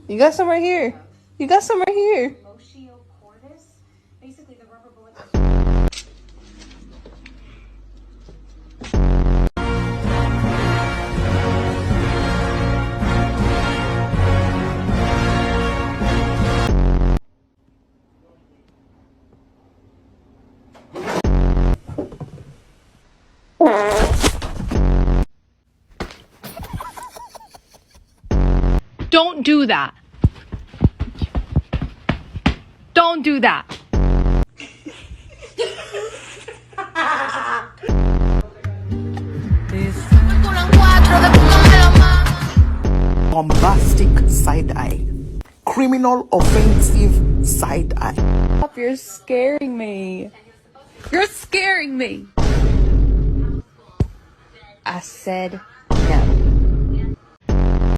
You got some right here. You got some right here. Basically, the rubber bullet. Don't do that. Don't do that. Bombastic side eye. Criminal offensive side eye. Stop, you're scaring me. You're scaring me. I said no.